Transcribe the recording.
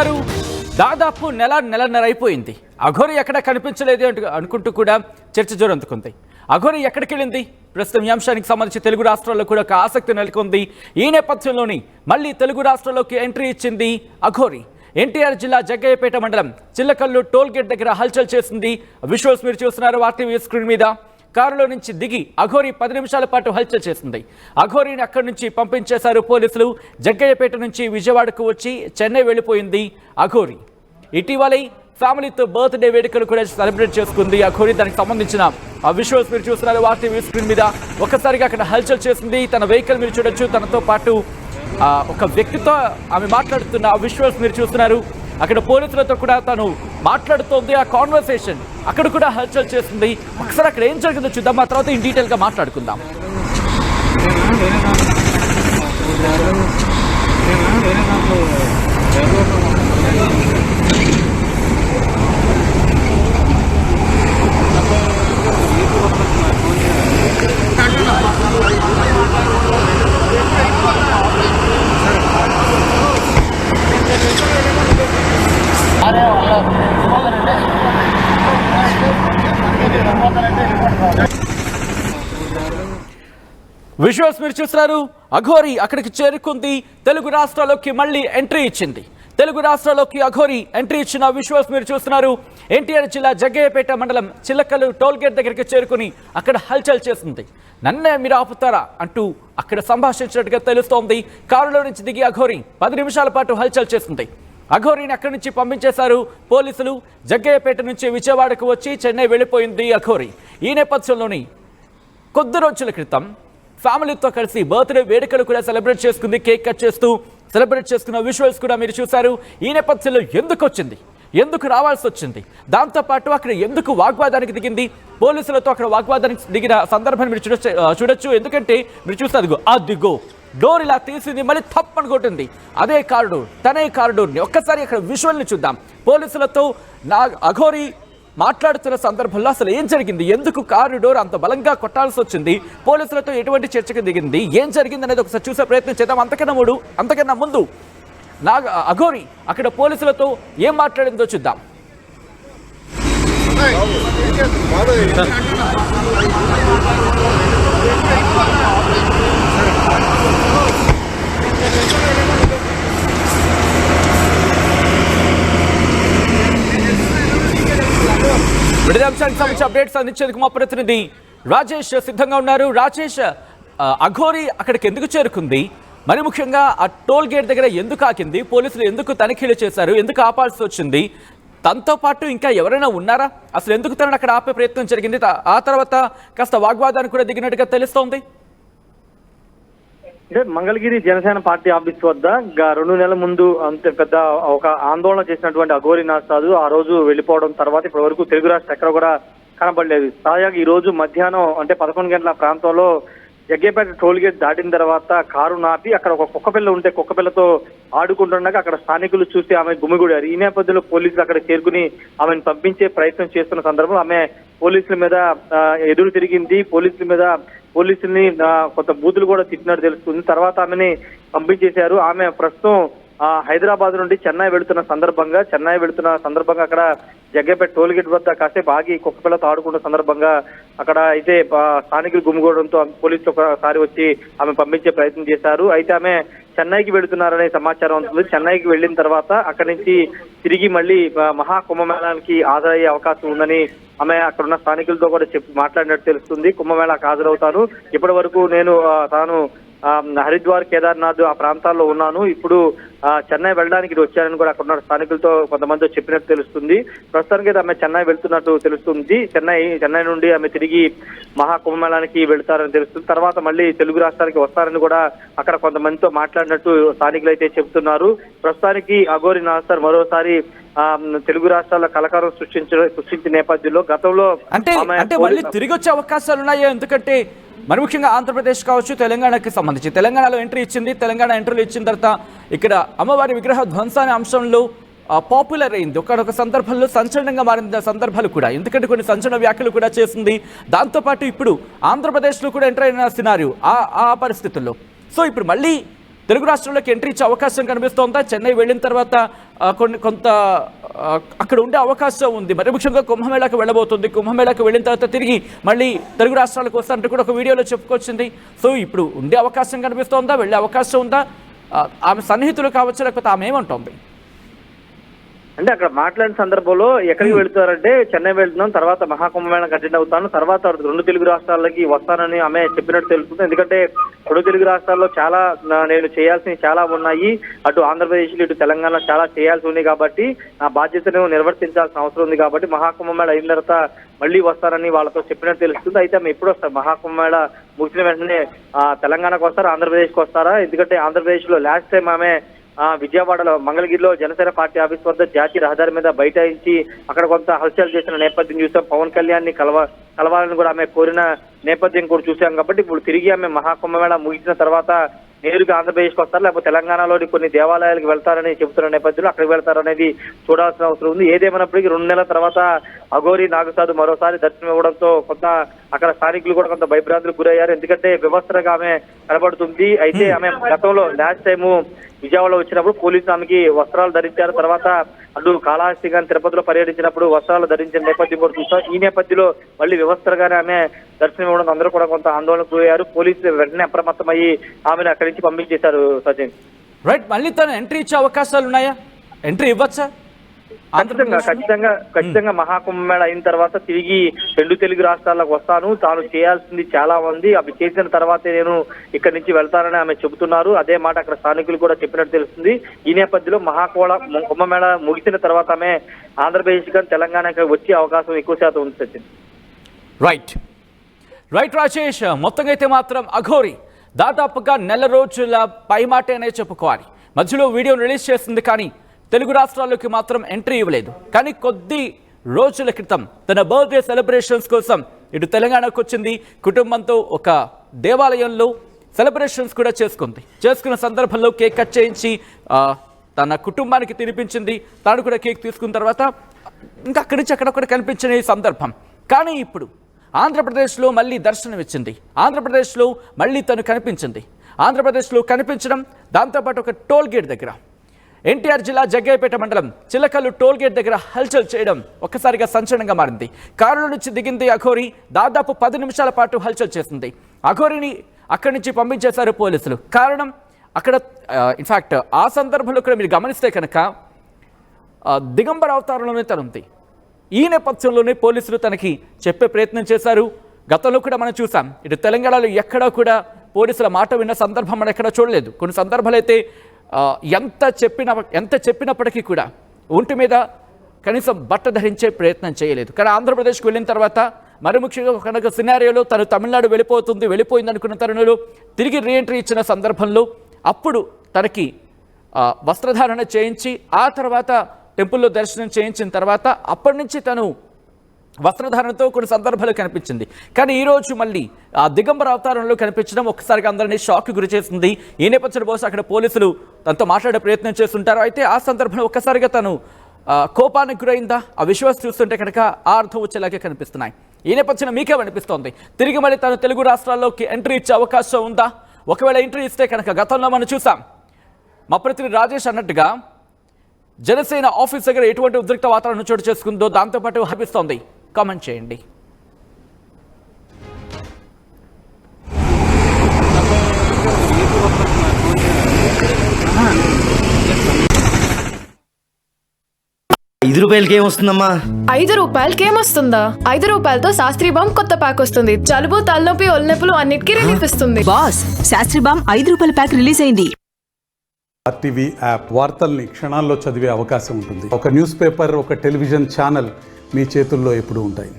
చూస్తున్నారు. దాదాపు నెలన్నర అయిపోయింది. అఘోరి ఎక్కడ కనిపించలేదు అనుకుంటూ కూడా చర్చ జోరందుకుంది. అఘోరి ఎక్కడికి వెళ్ళింది? ప్రస్తుతం ఈ అంశానికి సంబంధించి తెలుగు రాష్ట్రాల్లో కూడా ఒక ఆసక్తి నెలకొంది. ఈ నేపథ్యంలోని మళ్ళీ తెలుగు రాష్ట్రాల్లోకి ఎంట్రీ ఇచ్చింది అఘోరి. ఎన్టీఆర్ జిల్లా జగ్గయ్యపేట మండలం చిల్లకల్లు టోల్ గేట్ దగ్గర హల్చల్ చేసింది. విజువల్స్ మీరు చూస్తున్నారు ఆర్టీవీ స్క్రీన్ మీద. కారులో నుంచి దిగి అఘోరి 10 నిమిషాల పాటు హల్చల్ చేసింది. అఘోరిని అక్కడి నుంచి పంపించేశారు పోలీసులు. జగ్గయ్యపేట నుంచి విజయవాడకు వచ్చి చెన్నై వెళ్ళిపోయింది అఘోరి. ఇటీవలే ఫ్యామిలీతో బర్త్డే వేడుకలు కూడా సెలబ్రేట్ చేసుకుంది అఘోరి. దానికి సంబంధించిన ఆ విజువల్స్ మీరు చూస్తున్నారు ఆర్టీవీ స్క్రీన్ మీద. ఒక్కసారిగా అక్కడ హల్చల్ చేసింది. తన వెహికల్ మీరు చూడొచ్చు. తనతో పాటు ఒక వ్యక్తితో ఆమె మాట్లాడుతున్న ఆ విజువల్స్ మీరు చూస్తున్నారు. అక్కడ పోలీసులతో కూడా తను మాట్లాడుతోంది. ఆ కాన్వర్సేషన్ అక్కడ కూడా హల్చల్ చేస్తుంది. ఒకసారి అక్కడ ఏం జరిగిందో చూద్దాం. ఆ తర్వాత ఇన్ డీటెయిల్గా మాట్లాడుకుందాం. విజువల్స్ మీరు చూస్తున్నారు. అఘోరి అక్కడికి చేరుకుంది. తెలుగు రాష్ట్రాల్లోకి మళ్ళీ ఎంట్రీ ఇచ్చింది. తెలుగు రాష్ట్రాల్లోకి అఘోరి ఎంట్రీ ఇచ్చిన విజువల్స్ మీరు చూస్తున్నారు. ఎన్టీఆర్ జిల్లా జగ్గయ్యపేట మండలం చిల్లకల్లు టోల్ గేట్ దగ్గరికి చేరుకుని అక్కడ హల్చల్ చేస్తుంది. నన్నే మీరు ఆపుతారా అంటూ అక్కడ సంభాషించినట్టుగా తెలుస్తోంది. కారులో నుంచి దిగి అఘోరి 10 నిమిషాల పాటు హల్చల్ చేస్తుంది. అఘోరిని అక్కడి నుంచి పంపించేశారు పోలీసులు. జగ్గయ్యపేట నుంచి విజయవాడకు వచ్చి చెన్నై వెళ్ళిపోయింది అఘోరి. ఈ నేపథ్యంలోని కొద్ది రోజుల క్రితం ఫ్యామిలీతో కలిసి బర్త్డే వేడుకలు కూడా సెలబ్రేట్ చేసుకుంది. కేక్ కట్ చేస్తూ సెలబ్రేట్ చేసుకున్న విజువల్స్ కూడా మీరు చూశారు. ఈ నేపథ్యంలో ఎందుకు వచ్చింది, ఎందుకు రావాల్సి వచ్చింది, దాంతోపాటు అక్కడ ఎందుకు వాగ్వాదానికి దిగింది, పోలీసులతో అక్కడ వాగ్వాదానికి దిగిన సందర్భాన్ని మీరు చూడొచ్చు. ఎందుకంటే మీరు చూస్తారు అదిగో డోర్ ఇలా తీసింది, మళ్ళీ తప్పని కొట్టింది. అదే కారిడోర్, తనే కారిడోర్ని. ఒక్కసారి అక్కడ విజువల్ని చూద్దాం. పోలీసులతో అఘోరి మాట్లాడుతున్న సందర్భంలో అసలు ఏం జరిగింది, ఎందుకు కారిడోర్ అంత బలంగా కొట్టాల్సి వచ్చింది, పోలీసులతో ఎటువంటి చర్చకు దిగింది, ఏం జరిగింది అనేది ఒకసారి చూసే ప్రయత్నం చేద్దాం. అంతకన్నా ముందు అఘోరి అక్కడ పోలీసులతో ఏం మాట్లాడిందో చూద్దాం. విడుదల అంశానికి సంబంధించి అప్డేట్స్ అందించేందుకు మా ప్రతినిధి రాజేష్ సిద్ధంగా ఉన్నారు. రాజేష్, అఘోరి అక్కడికి ఎందుకు చేరుకుంది, మరి ముఖ్యంగా ఆ టోల్ గేట్ దగ్గర ఎందుకు ఆకింది, పోలీసులు ఎందుకు తనిఖీలు చేశారు, ఎందుకు ఆపాల్సి వచ్చింది, తనతో పాటు ఇంకా ఎవరైనా ఉన్నారా, అసలు ఎందుకు తనని అక్కడ ఆపే ప్రయత్నం జరిగింది, ఆ తర్వాత కాస్త వాగ్వాదానికి కూడా దిగినట్టుగా తెలుస్తోంది? అంటే మంగళగిరి జనసేన పార్టీ ఆఫీస్ వద్ద 2 నెలల ముందు అంతే పెద్ద ఒక ఆందోళన చేసినటువంటి అఘోరి నాసాదు ఆ రోజు వెళ్ళిపోవడం తర్వాత ఇప్పటి వరకు తెలుగు రాష్ట్రం ఎక్కడ కూడా కనబడలేదు. తాజాగా ఈ రోజు మధ్యాహ్నం అంటే 11 గంటల ప్రాంతంలో జగ్గయ్యపేట టోల్ గేట్ దాటిన తర్వాత కారు నాపి అక్కడ ఒక కుక్కపిల్ల ఉంటే కుక్కపిల్లతో ఆడుకుంటుండగా అక్కడ స్థానికులు చూసి ఆమె గుమిగూడారు. ఈ నేపథ్యంలో పోలీసులు అక్కడ చేరుకుని ఆమెను పంపించే ప్రయత్నం చేస్తున్న సందర్భంలో ఆమె పోలీసుల మీద ఎదురు తిరిగింది. పోలీసుల్ని కొంత బూతులు కూడా తిట్టినట్టు తెలుస్తుంది. తర్వాత ఆమెని పంపించేశారు. ఆమె ప్రస్తుతం హైదరాబాద్ నుండి చెన్నై వెళుతున్న సందర్భంగా అక్కడ జగ్గయ్యపేట టోల్ గేట్ వద్ద కాసేపు ఆగి కుక్కపిల్లతో ఆడుకున్న సందర్భంగా అక్కడ అయితే స్థానికులు గుమిగూడడంతో పోలీసులు ఒకసారి వచ్చి ఆమె పంపించే ప్రయత్నం చేశారు. అయితే ఆమె చెన్నైకి వెళుతున్నారనే సమాచారం ఉంటుంది. చెన్నైకి వెళ్ళిన తర్వాత అక్కడి నుంచి తిరిగి మళ్ళీ మహాకుంభమేళానికి హాజరయ్యే అవకాశం ఉందని ఆమె అక్కడ ఉన్న స్థానికులతో కూడా మాట్లాడినట్టు తెలుస్తుంది. కుంభమేళాకు హాజరవుతాను, ఇప్పటి వరకు తాను హరిద్వార్, కేదార్నాథ్ ఆ ప్రాంతాల్లో ఉన్నాను, ఇప్పుడు చెన్నై వెళ్ళడానికి వచ్చానని కూడా అక్కడ ఉన్న స్థానికులతో కొంతమందితో చెప్పినట్టు తెలుస్తుంది. ప్రస్తుతానికి అయితే ఆమె చెన్నై వెళ్తున్నట్టు తెలుస్తుంది. చెన్నై నుండి ఆమె తిరిగి మహాకుంభమేళానికి వెళ్తారని తెలుస్తుంది. తర్వాత మళ్ళీ తెలుగు రాష్ట్రానికి వస్తారని కూడా అక్కడ కొంతమందితో మాట్లాడినట్టు స్థానికులు అయితే చెబుతున్నారు. ప్రస్తుతానికి అఘోరి నాసర్ మరోసారి తెలుగు రాష్ట్రాల కలకారం సృష్టించిన నేపథ్యంలో గతంలో అంటే మళ్ళీ తిరిగి వచ్చే అవకాశాలు ఉన్నాయా? ఎందుకంటే మరి ముఖ్యంగా ఆంధ్రప్రదేశ్ కావచ్చు, తెలంగాణకి సంబంధించి తెలంగాణలో ఎంట్రీ ఇచ్చింది. తెలంగాణ ఎంట్రీలు ఇచ్చిన తర్వాత ఇక్కడ అమ్మవారి విగ్రహ ధ్వంసాన్ని అంశంలో పాపులర్ అయింది. ఒక సందర్భంలో సంచలనంగా మారిన సందర్భాలు కూడా, ఎందుకంటే కొన్ని సంచలన వ్యాఖ్యలు కూడా చేసింది. దాంతోపాటు ఇప్పుడు ఆంధ్రప్రదేశ్లో కూడా ఎంటర్ అయిన సినారియో ఆ పరిస్థితుల్లో. సో ఇప్పుడు మళ్ళీ తెలుగు రాష్ట్రాల్లోకి ఎంట్రీ ఇచ్చే అవకాశం కనిపిస్తోందా? చెన్నై వెళ్ళిన తర్వాత కొంత అక్కడ ఉండే అవకాశం ఉంది. మరి ముఖ్యంగా కుంభమేళాకు వెళ్ళబోతుంది. కుంభమేళాకు వెళ్ళిన తర్వాత తిరిగి మళ్ళీ తెలుగు రాష్ట్రాలకు వస్తారంటూ కూడా ఒక వీడియోలో చెప్పుకొచ్చింది. సో ఇప్పుడు ఉండే అవకాశం కనిపిస్తోందా? వెళ్ళే అవకాశం ఉందా? ఆమె సన్నిహితులు కావచ్చు, లేకపోతే ఆమె ఏమంటోంది? అంటే అక్కడ మాట్లాడిన సందర్భంలో ఎక్కడికి వెళ్తారంటే చెన్నై వెళ్తున్నాం, తర్వాత మహాకుంభమేళాకి అటెండ్ అవుతాను, తర్వాత 2 తెలుగు రాష్ట్రాలకి వస్తానని ఆమె చెప్పినట్టు తెలుస్తుంది. ఎందుకంటే 2 తెలుగు రాష్ట్రాల్లో చాలా నేను చేయాల్సినవి చాలా ఉన్నాయి. అటు ఆంధ్రప్రదేశ్ ఇటు తెలంగాణ చాలా చేయాల్సి ఉంది కాబట్టి ఆ బాధ్యతను నిర్వర్తించాల్సిన అవసరం ఉంది కాబట్టి మహాకుంభమేళ అయిన తర్వాత మళ్ళీ వస్తారని వాళ్ళతో చెప్పినట్టు తెలుస్తుంది. అయితే ఆమె ఎప్పుడు వస్తారు? మహాకుంభమేళ ముగిసిన వెంటనే తెలంగాణకు వస్తారా, ఆంధ్రప్రదేశ్కి వస్తారా? ఎందుకంటే ఆంధ్రప్రదేశ్ లో లాస్ట్ టైం ఆమె విజయవాడలో మంగళగిరిలో జనసేన పార్టీ ఆఫీస్ వద్ద జాతీయ రహదారి మీద బైఠాయించి అక్కడ కొంత హల్చల్ చేసిన నేపథ్యం చూసాం. పవన్ కళ్యాణ్ ని కలవాలని కూడా ఆమె కోరిన నేపథ్యం కూడా చూసాం. కాబట్టి ఇప్పుడు తిరిగి ఆమె మహాకుంభమేళ ముగిసిన తర్వాత నేరుగా ఆంధ్రప్రదేశ్కి వస్తారు, లేకపోతే తెలంగాణలోని కొన్ని దేవాలయాలకు వెళ్తారని చెబుతున్న నేపథ్యంలో అక్కడికి వెళ్తారనేది చూడాల్సిన అవసరం ఉంది. ఏదేమైనప్పటికీ 2 నెలల తర్వాత అఘోరి నాగసాధు మరోసారి దర్శనం ఇవ్వడంతో కొంత అక్కడ స్థానికులు కూడా కొంత భయభ్రాంతులకు గురయ్యారు. ఎందుకంటే వ్యవస్థగా ఆమె కనబడుతుంది. అయితే ఆమె గతంలో లాస్ట్ టైము విజయవాడలో వచ్చినప్పుడు పోలీసులు ఆమెకి వస్త్రాలు ధరించారు. తర్వాత అటు కాళహస్తి గాని తిరుపతిలో పర్యటించినప్పుడు వస్త్రాలు ధరించిన నేపథ్యం కూడా చూస్తాం. ఈ నేపథ్యంలో మళ్ళీ వ్యవస్థగానే ఆమె దర్శనం ఇవ్వడం అందరూ కూడా కొంత ఆందోళనకు పోయారు. పోలీసులు వెంటనే అప్రమత్తమయ్యి ఆమెను అక్కడి నుంచి పంపించేశారు. సచిన్, రైట్, మళ్ళీ తను ఎంట్రీ ఇచ్చే అవకాశాలు ఉన్నాయా? ఎంట్రీ ఇవ్వచ్చా? ఖచ్చితంగా మహాకుంభమేళ అయిన తర్వాత తిరిగి 2 తెలుగు రాష్ట్రాలకు వస్తాను, తాను చేయాల్సింది చాలా ఉంది, అవి చేసిన తర్వాతే నేను ఇక్కడి నుంచి వెళ్తానని ఆమె చెబుతున్నారు. అదే మాట అక్కడ స్థానికులు కూడా చెప్పినట్టు తెలుస్తుంది. ఈ నేపథ్యంలో కుంభమేళ ముగిసిన తర్వాత ఆమె ఆంధ్రప్రదేశ్ కానీ తెలంగాణకి వచ్చే అవకాశం ఎక్కువ శాతం ఉంది. సచిన్, రైట్ రాజేష్, మొత్తంగా అయితే మాత్రం అఘోరి దాదాపుగా 1 నెల రోజుల పైమాటేనే చెప్పుకోవాలి. మధ్యలో వీడియో రిలీజ్ చేస్తుంది, కానీ తెలుగు రాష్ట్రాల్లోకి మాత్రం ఎంట్రీ ఇవ్వలేదు. కానీ కొద్ది రోజుల క్రితం తన బర్త్డే సెలబ్రేషన్స్ కోసం ఇటు తెలంగాణకు వచ్చింది. కుటుంబంతో ఒక దేవాలయంలో సెలబ్రేషన్స్ కూడా చేసుకున్న సందర్భంలో కేక్ కట్ చేయించి తన కుటుంబానికి తినిపించింది. తాను కూడా కేక్ తీసుకున్న తర్వాత ఇంకా అక్కడి నుంచి అక్కడొక్కడ కనిపించిన ఈ సందర్భం. కానీ ఇప్పుడు ఆంధ్రప్రదేశ్లో మళ్ళీ దర్శనం ఇచ్చింది. ఆంధ్రప్రదేశ్లో మళ్ళీ తను కనిపించింది. ఆంధ్రప్రదేశ్లో కనిపించడం, దాంతోపాటు ఒక టోల్ గేట్ దగ్గర ఎన్టీఆర్ జిల్లా జగ్గయ్యపేట మండలం చిలకల్లు టోల్ గేట్ దగ్గర హల్చల్ చేయడం ఒక్కసారిగా సంచలనంగా మారింది. కారులో నుంచి దిగింది అఘోరి. దాదాపు 10 నిమిషాల పాటు హల్చల్ చేసింది. అఘోరిని అక్కడి నుంచి పంపించేశారు పోలీసులు. కారణం అక్కడ ఇన్ఫాక్ట్ ఆ సందర్భంలో కూడా మీరు గమనిస్తే కనుక దిగంబర అవతారంలోనే తనుంది. ఈ నేపథ్యంలోనే పోలీసులు తనకి చెప్పే ప్రయత్నం చేశారు. గతంలో కూడా మనం చూసాం, ఇటు తెలంగాణలో ఎక్కడా కూడా పోలీసుల మాట విన్న సందర్భం మనం ఎక్కడా చూడలేదు. కొన్ని సందర్భాలు అయితే ఎంత చెప్పినప్పటికీ కూడా ఒంటి మీద కనీసం బట్ట ధరించే ప్రయత్నం చేయలేదు. కానీ ఆంధ్రప్రదేశ్కి వెళ్ళిన తర్వాత మరి ముఖ్యంగా కనుక సినారియోలో తను తమిళనాడు వెళ్ళిపోయింది అనుకున్న తరుణంలో తిరిగి రీఎంట్రీ ఇచ్చిన సందర్భంలో అప్పుడు తనకి వస్త్రధారణ చేయించి ఆ తర్వాత టెంపుల్లో దర్శనం చేయించిన తర్వాత అప్పటి నుంచి తను వస్త్రధారణతో కొన్ని సందర్భాలు కనిపించింది. కానీ ఈరోజు మళ్ళీ ఆ దిగంబర అవతారంలో కనిపించడం ఒక్కసారిగా అందరినీ షాక్ గురి చేస్తుంది. ఈ నేపథ్యంలో బహుశా అక్కడ పోలీసులు తనతో మాట్లాడే ప్రయత్నం చేస్తుంటారు. అయితే ఆ సందర్భంలో ఒక్కసారిగా తను కోపానికి గురైందా? ఆ విశ్వాసం చూస్తుంటే కనుక ఆ అర్థం వచ్చేలాగే కనిపిస్తున్నాయి. ఈ నేపథ్యంలో మీకేమనిపిస్తోంది? తిరిగి మళ్ళీ తను తెలుగు రాష్ట్రాల్లోకి ఎంట్రీ ఇచ్చే అవకాశం ఉందా? ఒకవేళ ఎంట్రీ ఇస్తే కనుక గతంలో మనం చూసాం, మా ప్రతినిధి రాజేష్ అన్నట్టుగా జనసేన ఆఫీస్ దగ్గర ఎటువంటి ఉద్రిక్త వాతావరణం చోటు చేసుకుందో దాంతోపాటు అనిపిస్తోంది. కామెంట్ చేయండి. ₹5 ఏమొస్తుందమ్మా? ₹5 ఏమొస్తుందా? ₹5తో శాస్త్రీ బామ్ కొత్త ప్యాక్ వస్తుంది. జలుబు, తలనొప్పి, ఒళ్ళనొప్పులు అన్నిటికీ రిలీఫ్ ఇస్తుంది. Boss, Shastri balm ₹5 pack release అయింది. RTV యాప్ వార్తల్ని క్షణాల్లో చదివే అవకాశం ఉంటుంది. ఒక న్యూస్ పేపర్, ఒక టెలివిజన్ ఛానల్ మీ చేతుల్లో ఎప్పుడూ ఉంటాయి.